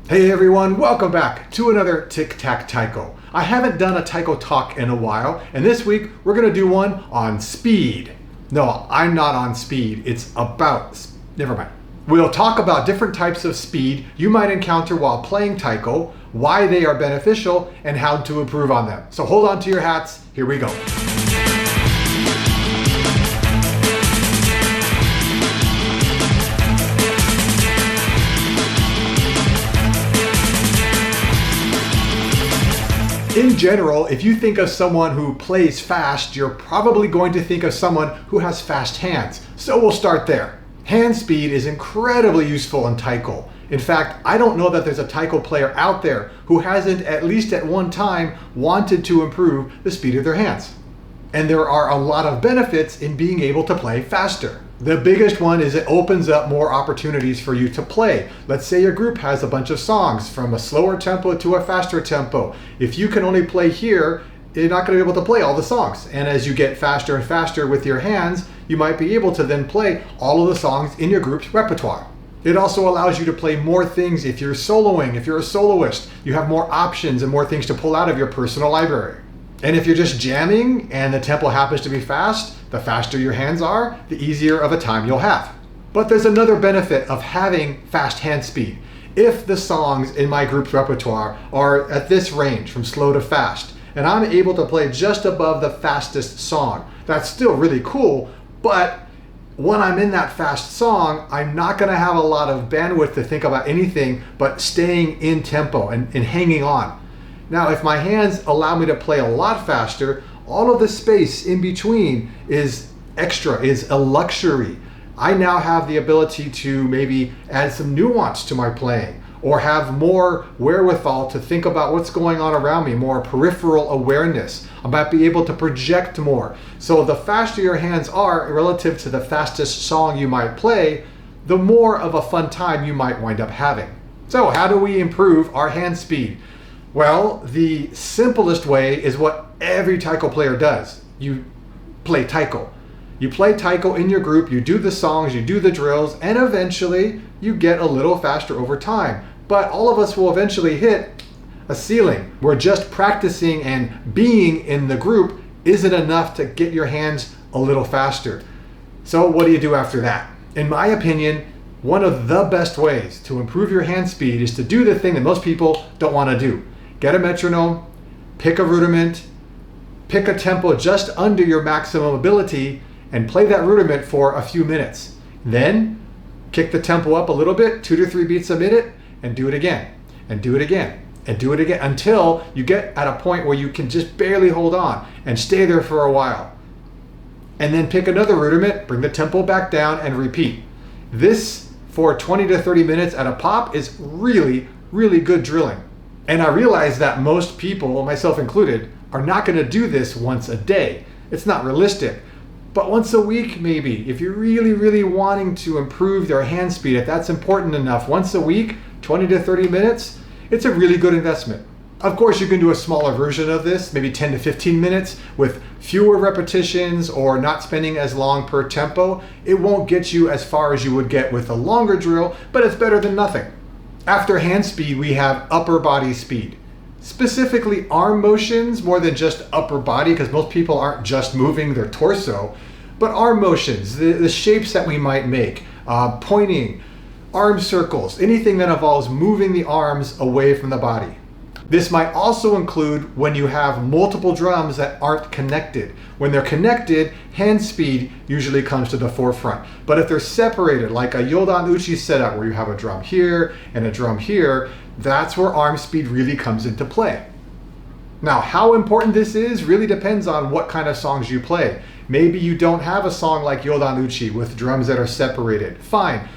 Hey everyone, welcome back to another Tic Tac Taiko. I haven't done a Taiko talk in a while, and this week we're going to do one on speed. No, I'm not on speed, it's about, never mind. We'll talk about different types of speed you might encounter while playing Taiko, why they are beneficial, and how to improve on them. So hold on to your hats, here we go. In general, if you think of someone who plays fast, you're probably going to think of someone who has fast hands. So we'll start there. Hand speed is incredibly useful in Taiko. In fact, I don't know that there's a Taiko player out there who hasn't at least at one time wanted to improve the speed of their hands. And there are a lot of benefits in being able to play faster. The biggest one is it opens up more opportunities for you to play. Let's say your group has a bunch of songs from a slower tempo to a faster tempo. If you can only play here, you're not going to be able to play all the songs. And as you get faster and faster with your hands, you might be able to then play all of the songs in your group's repertoire. It also allows you to play more things if you're soloing, if you're a soloist. You have more options and more things to pull out of your personal library. And if you're just jamming and the tempo happens to be fast, the faster your hands are, the easier of a time you'll have. But there's another benefit of having fast hand speed. If the songs in my group's repertoire are at this range from slow to fast, and I'm able to play just above the fastest song, that's still really cool, but when I'm in that fast song, I'm not gonna have a lot of bandwidth to think about anything but staying in tempo and hanging on. Now, if my hands allow me to play a lot faster, all of the space in between is extra, is a luxury. I now have the ability to maybe add some nuance to my playing or have more wherewithal to think about what's going on around me, more peripheral awareness. I might be able to project more. So the faster your hands are relative to the fastest song you might play, the more of a fun time you might wind up having. So how do we improve our hand speed? Well, the simplest way is what every Taiko player does. You play Taiko. You play Taiko in your group, you do the songs, you do the drills, and eventually you get a little faster over time. But all of us will eventually hit a ceiling where just practicing and being in the group isn't enough to get your hands a little faster. So what do you do after that? In my opinion, one of the best ways to improve your hand speed is to do the thing that most people don't want to do. Get a metronome, pick a rudiment, pick a tempo just under your maximum ability, and play that rudiment for a few minutes. Then kick the tempo up a little bit, 2 to 3 beats a minute, and do it again, and do it again, and do it again, until you get at a point where you can just barely hold on and stay there for a while. And then pick another rudiment, bring the tempo back down, and repeat. This, for 20 to 30 minutes at a pop, is really, really good drilling. And I realize that most people, myself included, are not going to do this once a day. It's not realistic. But once a week, maybe, if you're really, really wanting to improve their hand speed, if that's important enough, once a week, 20 to 30 minutes, it's a really good investment. Of course, you can do a smaller version of this, maybe 10 to 15 minutes with fewer repetitions or not spending as long per tempo. It won't get you as far as you would get with a longer drill, but it's better than nothing. After hand speed, we have upper body speed. Specifically arm motions more than just upper body, because most people aren't just moving their torso, but arm motions, the shapes that we might make, pointing, arm circles, anything that involves moving the arms away from the body. This might also include when you have multiple drums that aren't connected. When they're connected, hand speed usually comes to the forefront. But if they're separated, like a Yodan Uchi setup where you have a drum here and a drum here, that's where arm speed really comes into play. Now, how important this is really depends on what kind of songs you play. Maybe you don't have a song like Yodan Uchi with drums that are separated. Fine.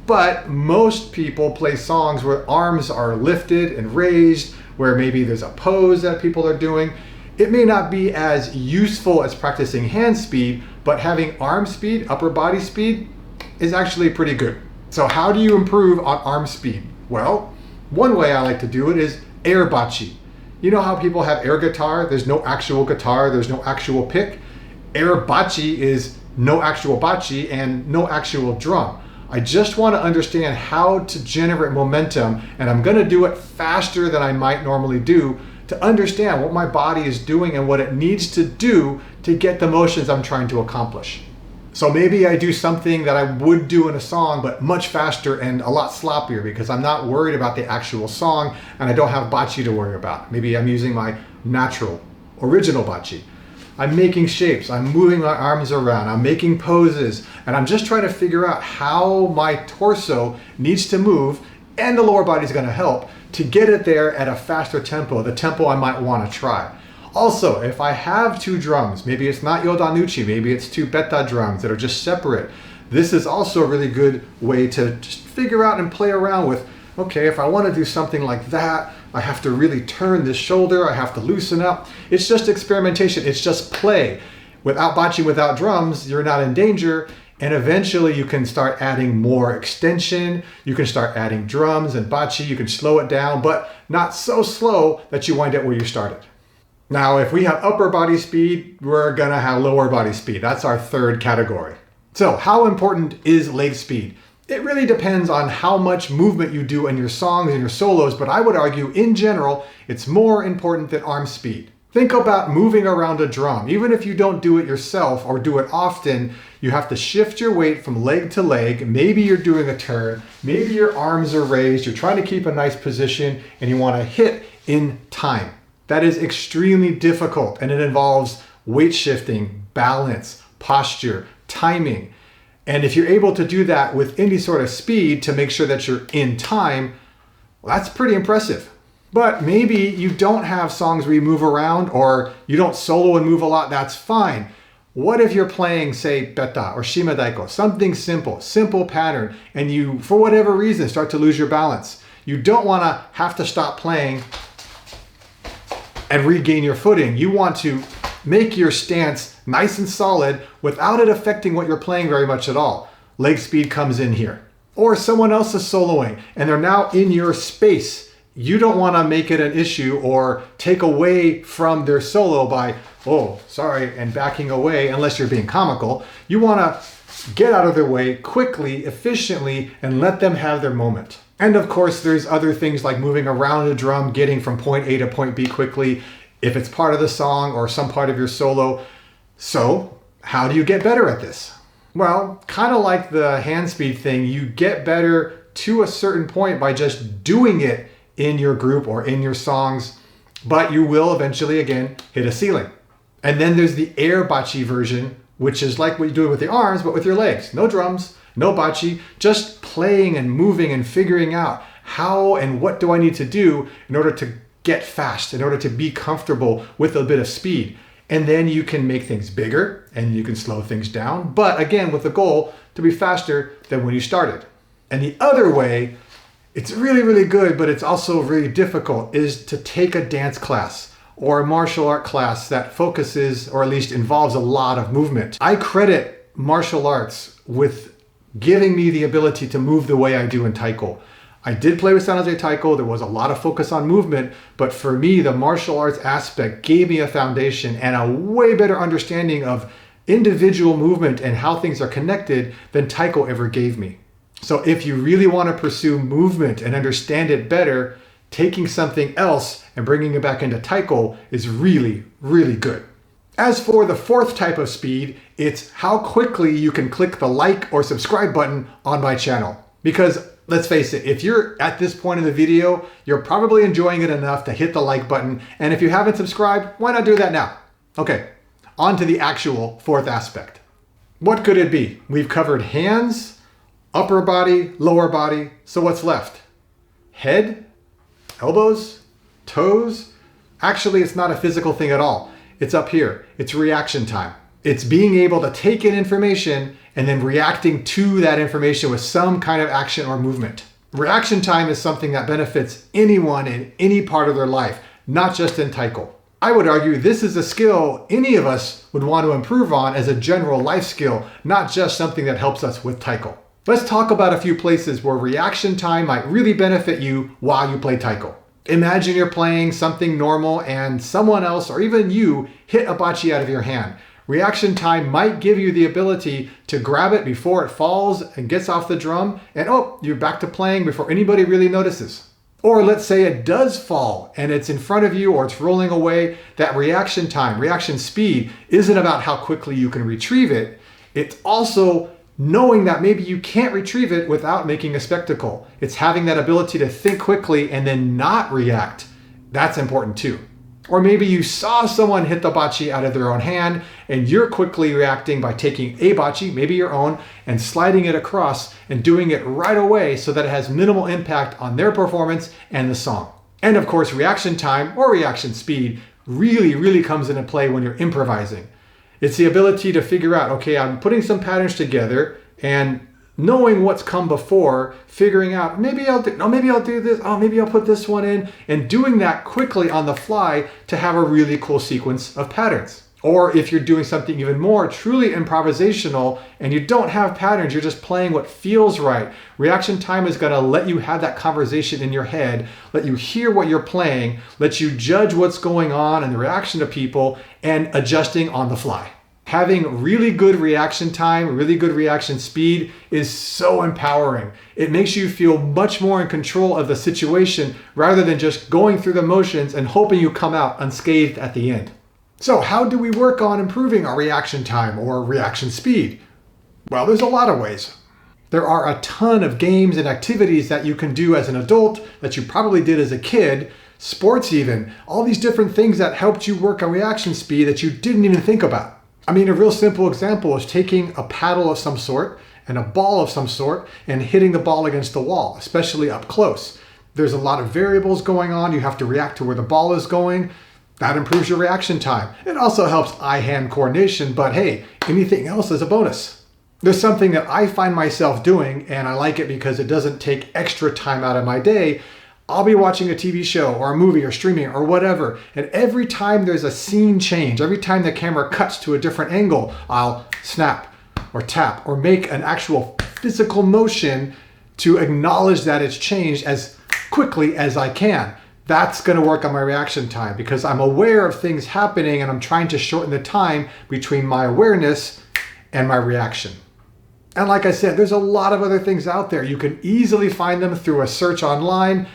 But most people play songs where arms are lifted and raised, where maybe there's a pose that people are doing. It may not be as useful as practicing hand speed, but having arm speed, upper body speed, is actually pretty good. So how do you improve on arm speed? Well, one way I like to do it is air bachi. You know how people have air guitar? There's no actual guitar, there's no actual pick. Air bachi is no actual bachi and no actual drum. I just want to understand how to generate momentum, and I'm going to do it faster than I might normally do to understand what my body is doing and what it needs to do to get the motions I'm trying to accomplish. So maybe I do something that I would do in a song, but much faster and a lot sloppier because I'm not worried about the actual song and I don't have bachi to worry about. Maybe I'm using my natural, original bachi. I'm making shapes, I'm moving my arms around, I'm making poses, and I'm just trying to figure out how my torso needs to move, and the lower body is going to help to get it there at a faster tempo, the tempo I might want to try. Also, if I have two drums, maybe it's not yodanuchi, maybe it's two beta drums that are just separate, this is also a really good way to just figure out and play around with, okay, if I want to do something like that, I have to really turn this shoulder, I have to loosen up. It's just experimentation, it's just play. Without bachi, without drums, you're not in danger, and eventually you can start adding more extension, you can start adding drums and bachi, you can slow it down, but not so slow that you wind up where you started. Now, if we have upper body speed, we're gonna have lower body speed. That's our third category. So how important is leg speed? It really depends on how much movement you do in your songs and your solos, but I would argue in general, it's more important than arm speed. Think about moving around a drum. Even if you don't do it yourself or do it often, you have to shift your weight from leg to leg. Maybe you're doing a turn, maybe your arms are raised, you're trying to keep a nice position and you want to hit in time. That is extremely difficult and it involves weight shifting, balance, posture, timing. And if you're able to do that with any sort of speed to make sure that you're in time, well, that's pretty impressive. But maybe you don't have songs where you move around or you don't solo and move a lot, that's fine. What if you're playing, say, beta or shima daiko, something simple pattern, and you, for whatever reason, start to lose your balance? You don't want to have to stop playing and regain your footing. You want to make your stance nice and solid without it affecting what you're playing very much at all. Leg speed comes in here. Or someone else is soloing and they're now in your space. You don't want to make it an issue or take away from their solo by, oh, sorry, and backing away unless you're being comical. You want to get out of their way quickly, efficiently, and let them have their moment. And of course, there's other things like moving around a drum, getting from point A to point B quickly, if it's part of the song or some part of your solo. So how do you get better at this? Well, kind of like the hand speed thing, you get better to a certain point by just doing it in your group or in your songs, but you will eventually, again, hit a ceiling. And then there's the air bachi version, which is like what you do with the arms, but with your legs. No drums, no bachi, just playing and moving and figuring out how and what do I need to do in order to get fast, in order to be comfortable with a bit of speed. And then you can make things bigger and you can slow things down, but again, with the goal to be faster than when you started. And the other way, it's really, really good, but it's also really difficult, is to take a dance class or a martial art class that focuses, or at least involves, a lot of movement. I credit martial arts with giving me the ability to move the way I do in Taiko. I did play with San Jose Taiko, there was a lot of focus on movement, but for me, the martial arts aspect gave me a foundation and a way better understanding of individual movement and how things are connected than Taiko ever gave me. So if you really want to pursue movement and understand it better, taking something else and bringing it back into Taiko is really, really good. As for the fourth type of speed, it's how quickly you can click the like or subscribe button on my channel. Because let's face it, if you're at this point in the video, you're probably enjoying it enough to hit the like button. And if you haven't subscribed, why not do that now? Okay, on to the actual fourth aspect. What could it be? We've covered hands, upper body, lower body. So what's left? Head, elbows, toes? Actually, it's not a physical thing at all. It's up here. It's reaction time. It's being able to take in information and then reacting to that information with some kind of action or movement. Reaction time is something that benefits anyone in any part of their life, not just in Taiko. I would argue this is a skill any of us would want to improve on as a general life skill, not just something that helps us with Taiko. Let's talk about a few places where reaction time might really benefit you while you play Taiko. Imagine you're playing something normal and someone else or even you hit a bachi out of your hand. Reaction time might give you the ability to grab it before it falls and gets off the drum, and oh, you're back to playing before anybody really notices. Or let's say it does fall and it's in front of you or it's rolling away. That reaction time, reaction speed isn't about how quickly you can retrieve it. It's also knowing that maybe you can't retrieve it without making a spectacle. It's having that ability to think quickly and then not react. That's important too. Or maybe you saw someone hit the bocce out of their own hand and you're quickly reacting by taking a bocce, maybe your own, and sliding it across and doing it right away so that it has minimal impact on their performance and the song. And of course, reaction time or reaction speed really comes into play when you're improvising. It's the ability to figure out, okay, I'm putting some patterns together and knowing what's come before, figuring out, maybe I'll do this, maybe I'll put this one in, and doing that quickly on the fly to have a really cool sequence of patterns. Or if you're doing something even more truly improvisational and you don't have patterns, you're just playing what feels right. Reaction time is gonna let you have that conversation in your head, let you hear what you're playing, let you judge what's going on and the reaction to people, and adjusting on the fly. Having really good reaction time, really good reaction speed is so empowering. It makes you feel much more in control of the situation rather than just going through the motions and hoping you come out unscathed at the end. So how do we work on improving our reaction time or reaction speed? Well, there's a lot of ways. There are a ton of games and activities that you can do as an adult that you probably did as a kid, sports even, all these different things that helped you work on reaction speed that you didn't even think about. I mean, a real simple example is taking a paddle of some sort and a ball of some sort and hitting the ball against the wall, especially up close. There's a lot of variables going on. You have to react to where the ball is going. That improves your reaction time. It also helps eye-hand coordination, but hey, anything else is a bonus. There's something that I find myself doing, and I like it because it doesn't take extra time out of my day. I'll be watching a TV show or a movie or streaming or whatever, and every time there's a scene change, every time the camera cuts to a different angle, I'll snap or tap or make an actual physical motion to acknowledge that it's changed as quickly as I can. That's gonna work on my reaction time because I'm aware of things happening and I'm trying to shorten the time between my awareness and my reaction. And like I said, there's a lot of other things out there. You can easily find them through a search online.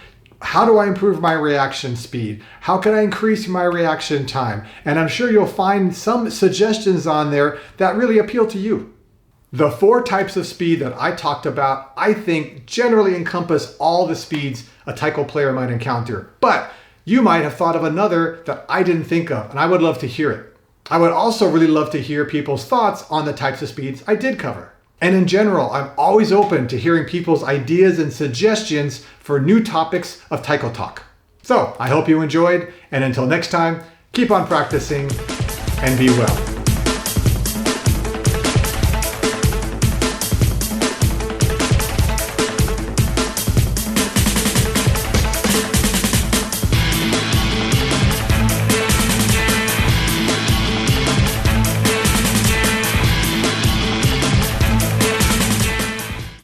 How do I improve my reaction speed? How can I increase my reaction time? And I'm sure you'll find some suggestions on there that really appeal to you. The 4 types of speed that I talked about, I think generally encompass all the speeds a Taiko player might encounter. But you might have thought of another that I didn't think of, and I would love to hear it. I would also really love to hear people's thoughts on the types of speeds I did cover. And in general, I'm always open to hearing people's ideas and suggestions for new topics of Taiko Talk. So I hope you enjoyed, and until next time, keep on practicing and be well.